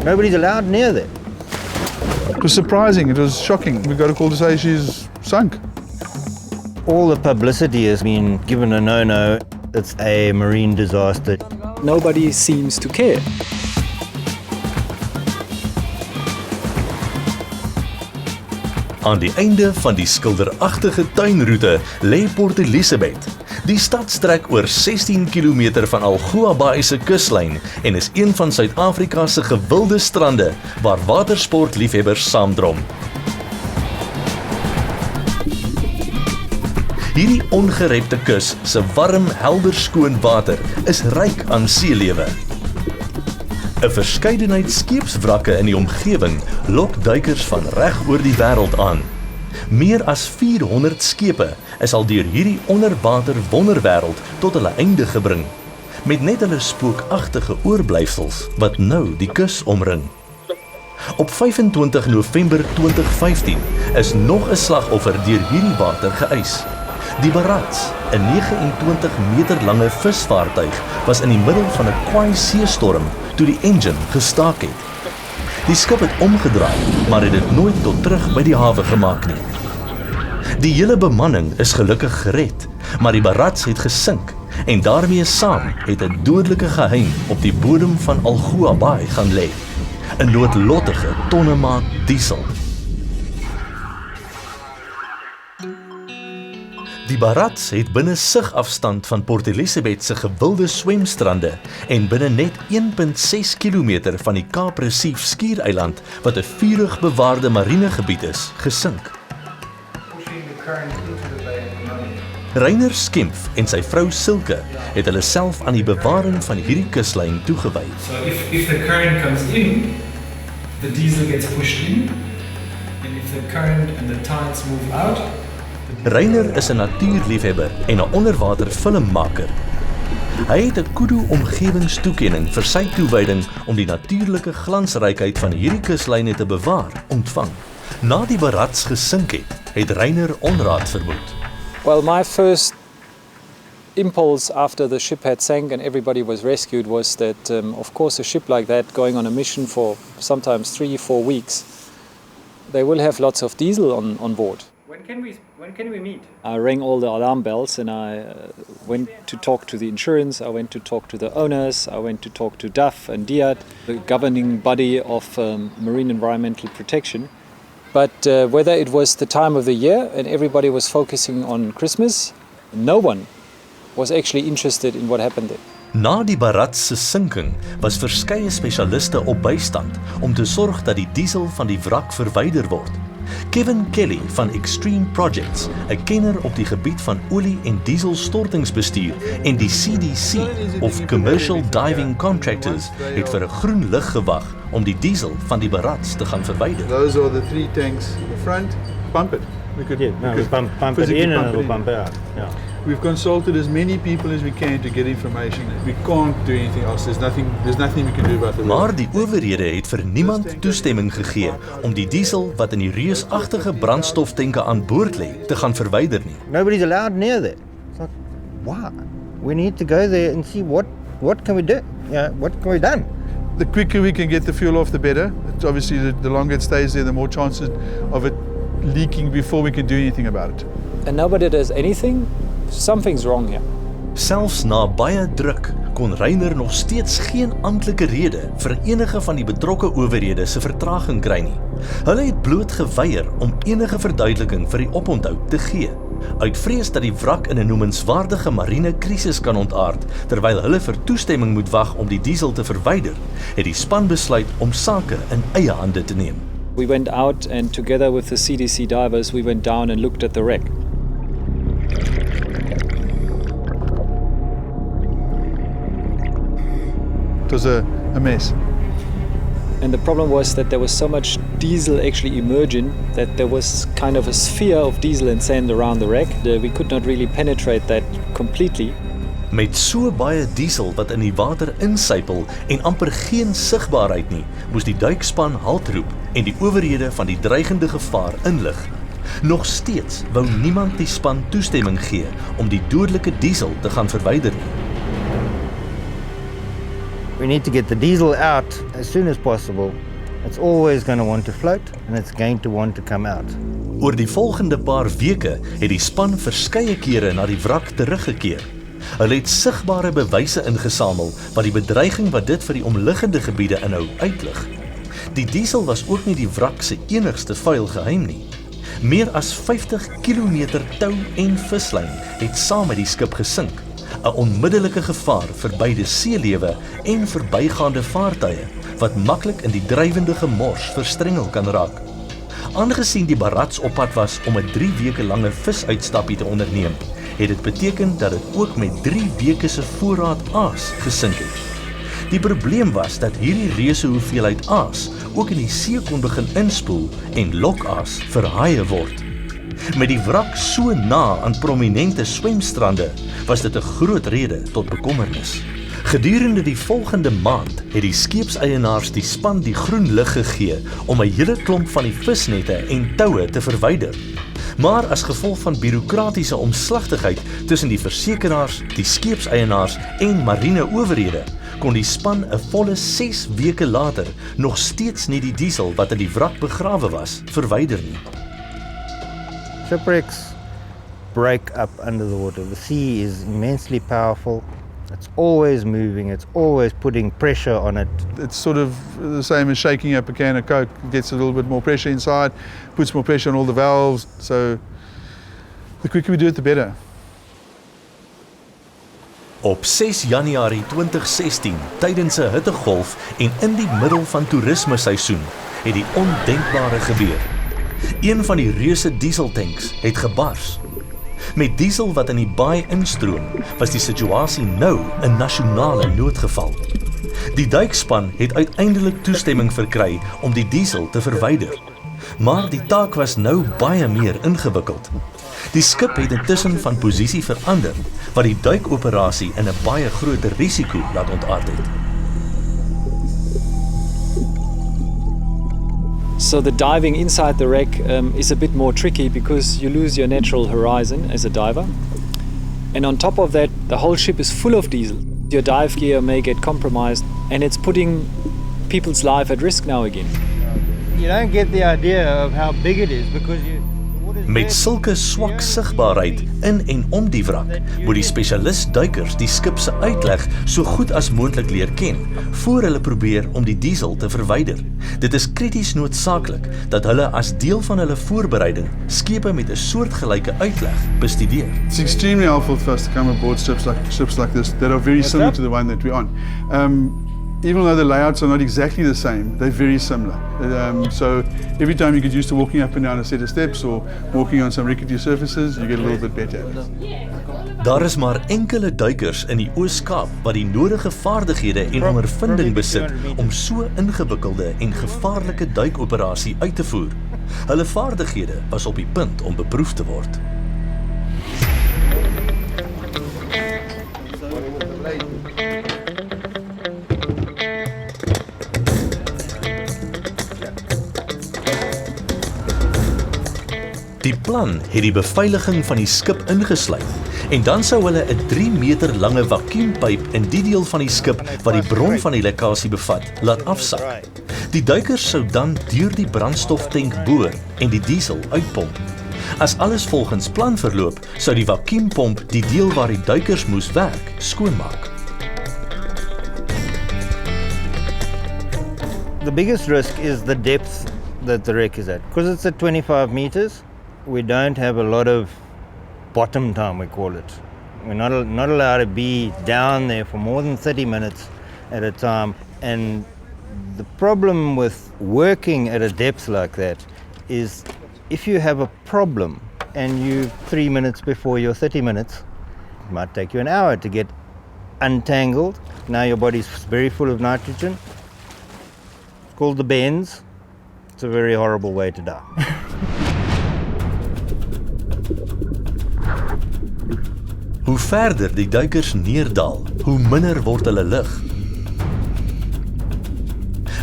Nobody's allowed near there. It was surprising, it was shocking. We got a call to say she's sunk. All the publicity has been given a no-no. It's a marine disaster. Nobody seems to care. Aan die einde van die skilderagtige tuinroete lê Port Elizabeth. Die stad strek oor 16 km van Algoa Bay se kuslyn en is een van Suid-Afrika se gewilde strande waar watersportliefhebbers saamdrom. Hierdie ongerepte kus se warm, helder skoon water is ryk aan seelewe. 'n Verskeidenheid skeepswrakke in die omgewing lok duikers van reg oor die wêreld aan. Meer as 400 skepe is al deur hierdie onderwater wonderwêreld tot hulle einde gebring, met net hulle spookagtige oorblyfsels wat nou die kus omring. Op 25 November 2015 is nog 'n slagoffer deur hierdie water geëis. Die parrots, 'n 29 meter lange visvaartuig, was in die middel van 'n kwaai seestorm toe die engine gestaak het. Die skip het omgedraai, maar het dit nooit tot terug by die hawe gemaak nie. Die hele bemanning is gelukkig gered, maar die parrots het gesink en daarmee saam het 'n dodelike geheim op die bodem van Algoa Bay gaan lê. 'n noodlottige tonnemaat diesel. Die parrots het binne sigafstand van Port Elizabeth se gewilde swemstrande en binne net 1.6 km van die Kaap Recife skiereiland, wat 'n vurig bewaarde marinegebied is, gesink. Rainer Skempf en sy vrou Silke het hulle self aan die bewaring van hierdie kuslyn toegewy. So if the current comes in, the diesel gets pushed in, and if the current and the tides move out. Rainer is 'n natuurliefhebber en 'n onderwater filmmaker. Hy het 'n kudu omgewingstoekenning vir sy toewyding om die natuurlike glansrykheid van hierdie kuslyne te bewaar, ontvang. Na die parrots gesink het Rainer onraad vermoed. Well, my first impulse after the ship had sank and everybody was rescued was that, of course, a ship like that going on a mission for sometimes 3-4 weeks, they will have lots of diesel on board. When can we meet? I rang all the alarm bells and I went to talk to the insurance, I went to talk to the owners, I went to talk to DAF and DIAT, the governing body of marine environmental protection. But whether it was the time of the year and everybody was focusing on Christmas, no one was actually interested in what happened there. Na die parrots se sinking was verskeie spesialiste op bystand om te sorg dat die diesel van die wrak verwyder word. Kevin Kelly van Extreme Projects, 'n kenner op die gebied van olie- en dieselstortingsbestuur, en die CDC of Commercial Diving Contractors het vir 'n groen lig gewag om die diesel van die parrots te gaan verwyder. Those are the 3 tanks in the front. Pump it. We could, Pump it in and it'll pump out. Yeah. We've consulted as many people as we can to get information. We can't do anything else. There's nothing we can do about the road. Maar die owerhede het vir niemand toestemming gegee om die diesel wat in die reusagtige brandstoftanke aan boord lê te gaan verwyder nie. Nobody's allowed near there. It's like, why? We need to go there and see what can we do? Yeah, what can we done? The quicker we can get the fuel off, the better. It's obviously, the longer it stays there, the more chances of it leaking before we can do anything about it. And nobody does anything? Something's wrong here. Selfs na baie druk kon Rainer nog steeds geen amptelike rede vir enige van die betrokke owerhede se vertraging kry nie. Hulle het bloot geweier om enige verduideliking vir die oponthou te gee, uit vrees dat die wrak in 'n noemenswaardige marine krisis kan ontaard. Terwyl hulle vir toestemming moet wag om die diesel te verwyder, het die span besluit om sake in eie hande te neem. We went out and together with the CDC divers we went down and looked at the wreck. It was a mess. And the problem was that there was so much diesel actually emerging that there was kind of a sphere of diesel and sand around the wreck. We could not really penetrate that completely. Met so baie diesel wat in die water insypel en amper geen sigbaarheid nie, moes die duikspan halt roep en die owerhede van die dreigende gevaar inlig. Nog steeds wou niemand die span toestemming gee om die dodelike diesel te gaan verwyder nie. We We need to get the diesel out as soon as possible. It's always going to want to float and it's going to want to come out. Oor die volgende paar weke het die span verskeie kere na die wrak teruggekeer. Hulle het sigbare bewyse ingesamel wat die bedreiging wat dit vir die omliggende gebiede inhou uitlig. Die diesel was ook nie die wrak se enigste vuil geheim nie. Meer as 50 kilometer tou en vislyn het saam met die skip gesink. 'n Onmiddellike gevaar vir beide seelewe en verbygaande vaartuie wat maklik in die drywende gemors verstrengel kan raak. Aangesien die barats op pad was om 'n 3 weke lange visuitstappie te onderneem, het dit beteken dat dit ook met 3 weke se voorraad aas gesink het. Die probleem was dat hierdie reuse hoeveelheid aas ook in die see kon begin inspoel en lokaas vir haie word. Met die wrak so na aan prominente swemstrande was dit 'n groot rede tot bekommernis. Gedurende die volgende maand het die skeepseienaars die span die groen lig gegee om 'n hele klomp van die visnette en toue te verwyder. Maar as gevolg van bureaukratiese omslagtigheid tussen die versekeraars, die skeepseienaars en marine owerhede, kon die span 'n volle 6 weke later nog steeds nie die diesel wat in die wrak begrawe was, verwyder nie. Shipwrecks break up under the water. The sea is immensely powerful. It's always moving, it's always putting pressure on it. It's sort of the same as shaking up a can of Coke. It gets a little bit more pressure inside, puts more pressure on all the valves. So the quicker we do it, the better. Op 6 Januarie 2016, tydens 'n hittegolf en in die middel van toerismeseisoen, het die ondenkbare gebeur. Een van die reuse dieseltanks het gebars. Met diesel wat in die baai instroom, was die situasie nou 'n nasionale noodgeval. Die duikspan het uiteindelik toestemming verkry om die diesel te verwyder. Maar die taak was nou baie meer ingewikkeld. Die skip het intussen van posisie verander, wat die duikoperasie in 'n baie groter risiko laat ontaard het. So the diving inside the wreck is a bit more tricky because you lose your natural horizon as a diver. And on top of that, the whole ship is full of diesel. Your dive gear may get compromised and it's putting people's life at risk now again. You don't get the idea of how big it is because Met sulke swak sigbaarheid in en om die wrak, moet die spesialist-duikers die skip se uitleg so goed as moontlik leer ken, voor hulle probeer om die diesel te verwyder. Dit is krities noodsaaklik dat hulle as deel van hulle voorbereiding skepe met 'n soortgelyke uitleg bestudeer. It's extremely helpful for us to come aboard ships like this that are very similar to the one that we're on. Even though the layouts are not exactly the same, they're very similar. So every time you get used to walking up and down a set of steps or walking on some rickety surfaces, you get a little bit better at it. Daar is maar enkele duikers in die Oos-Kaap wat die nodige vaardighede en ondervinding besit om so ingewikkelde en gevaarlike duikoperasie uit te voer. Hulle vaardighede was op die punt om beproef te word. Die plan het die beveiliging van die skip ingesluit en dan sou hulle 'n 3 meter lange vakuumpyp in die deel van die skip wat die bron van die lekkasie bevat, laat afsak. Die duikers sou dan deur die brandstoftank boor en die diesel uitpomp. As alles volgens plan verloop, sou die vakuumpomp die deel waar die duikers moes werk, skoonmaak. The biggest risk is the depth that the wreck is at. Because it's at 25 meters, we don't have a lot of bottom time, we call it. We're not allowed to be down there for more than 30 minutes at a time. And the problem with working at a depth like that is if you have a problem and you 3 minutes before your 30 minutes, it might take you an hour to get untangled. Now your body's very full of nitrogen. It's called the bends. It's a very horrible way to die. Hoe verder die duikers neerdal, hoe minder word hulle lig.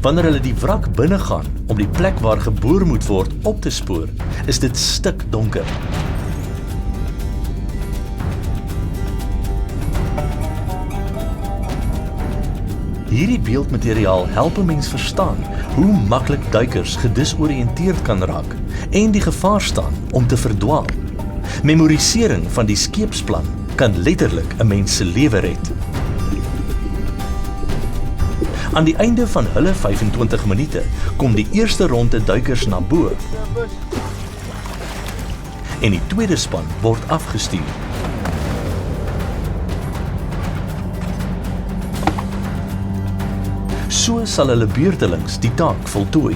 Wanneer hulle die wrak binnegaan om die plek waar geboor moet word op te spoor, is dit stikdonker. Hierdie beeldmateriaal help 'n mens verstaan hoe maklik duikers gedisoriënteerd kan raak en die gevaar staan om te verdwaal. Memorisering van die skeepsplan kan letterlik 'n mens se lewe red. Aan die einde van hulle 25 minute kom die eerste ronde duikers na bo en die tweede span word afgestuur. So sal hulle beurtelings die taak voltooi.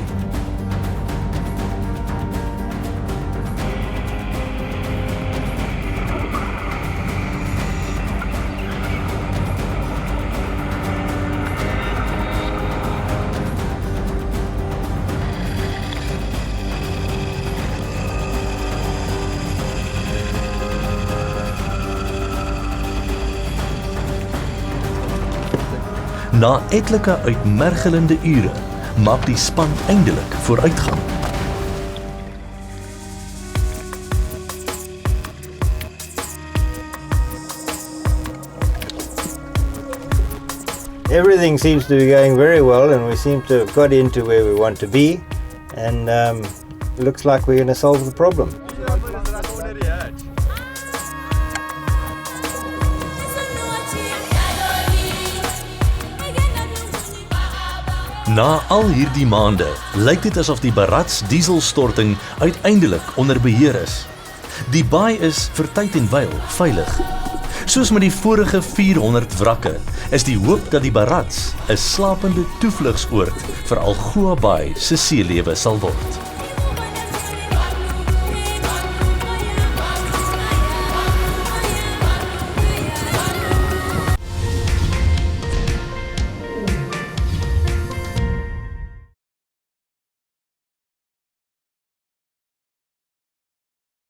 Na etlike uitmergelende ure maak die span eindelik vooruitgang. Everything seems to be going very well, and we seem to have got into where we want to be, and looks like we're going to solve the problem. Na al hierdie maande lyk dit asof die parrots dieselstorting uiteindelik onder beheer is. Die baai is vir tyd en wyl veilig. Soos met die vorige 400 wrakke, is die hoop dat die parrots 'n slapende toevlugsoord vir Algoa Bay se seelewe sal word.